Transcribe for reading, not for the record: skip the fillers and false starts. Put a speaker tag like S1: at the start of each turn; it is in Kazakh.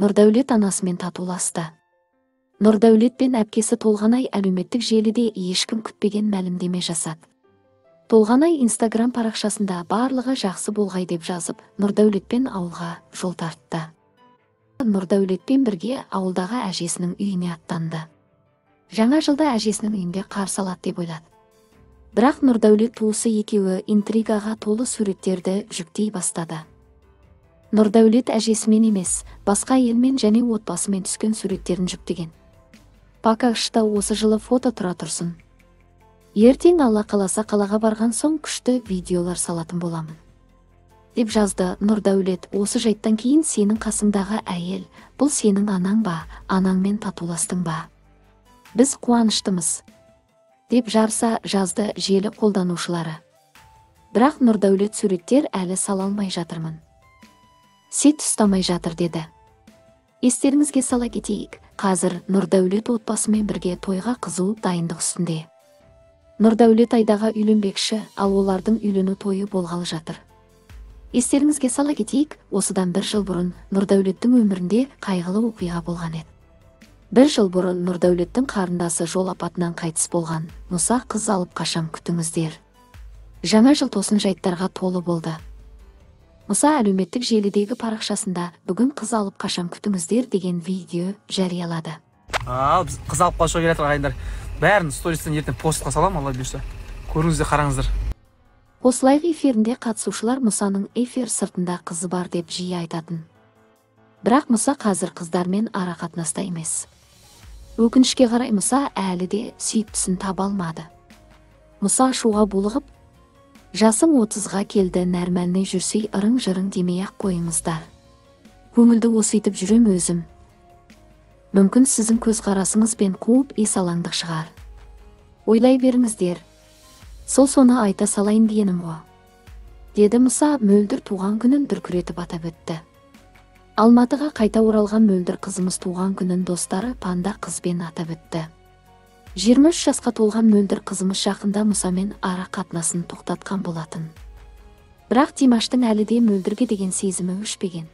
S1: Нұрдәулет анасымен татуласты. Нұрдәулет пен әпкесі Толғанай әлеуметтік желіде ешкім күтпеген мәлімдеме жасады. Толғанай Инстаграм парақшасында барлығы жақсы болғай деп жазып, Нұрдәулетпен ауылға жол тартты. Нұрдәулетпен бірге ауылдағы әжесінің үйіне аттанды. Жаңа жылда әжесінің үйінде қарсы алады деп ойлады. Бірақ Нұрдәулет туысы екеуі интригаға толы суреттерді жүктей бастады. Нұрдәулет әжесімен емес, басқа елмен және отбасымен түскен суреттерін жүктеген. Пакашта осы жылы фото тұра тұрсын. Ертең Алла қаласа қалаға барған соң күшті видеолар салатын боламын, деп жазды Нұрдәулет. Осы жайттан кейін сенің қасыңдағы әйел, бұл сенің анаң ба, анаңмен татуластың ба? Біз қуаныштымыз, деп жарыса жазды желі қолданушылары. Бірақ Нұрдәулет суреттер әлі сала алмай жатырмын, сет ұстамай жатыр деді. Естеріңізге сала кетейік, қазір Нұрдәулет отбасымен бірге тойға қызу дайындық үстінде. Нұрдәулет айдаға үйленбекші, ал олардың үйлену тойы болғалы жатыр. Естеріңізге сала кетейік, осыдан бір жыл бұрын Нұрдәулеттің өмірінде қайғылы оқиға болған еді. Бір жыл бұрын Нұрдәулеттің қарындасы жол апатынан қайтыс болған. Мұса қыз алып қашам күтіңіздер. Жаңа жыл тосын жайттарға толы болды. Мұса әлеуметтік желідегі парақшасында бүгін қыз алып қашам күтіңіздер деген видео жариялады.
S2: Біз қыз алып қашуға келе жатыр ағайындар. Бәрін стористен ертең постқа салам, Алла бұйырса. Көріңіздер, қараңыздар.
S1: Осылайғы эфирінде қатысушылар Мұсаның эфир сыртында қызы бар деп жиі айтатын. Бірақ Мұса қазір қыздармен ара қатынаста емес. Өкінішке қарай Мұса әлі де сүйіктісін таба алмады. Мұса ашуға булығып, жасың 30-ға келді, нәрмәліне жүрсей ырың-жырың демей-ақ қойыңыздар. Көңілді осыйтып жүрем өзім. Мүмкін сіздің көзқарасыңызбен қуып есалаңдық шығар. Ойлай беріңіздер. Соны айта салайын дегенім ғой, деді Мұса мөлдір туған күнін дүркіретіп атап өтті. Алматыға қайта оралған мөлдір қызымыз туған күнін достары панда қызбен атап өтті. 23 жасқа толған мөлдір қызымыз жақында Мұсамен ара қатынасын тоқтатқан болатын. Бірақ Димаштың әлі де мөлдірге деген сезімі өшпеген.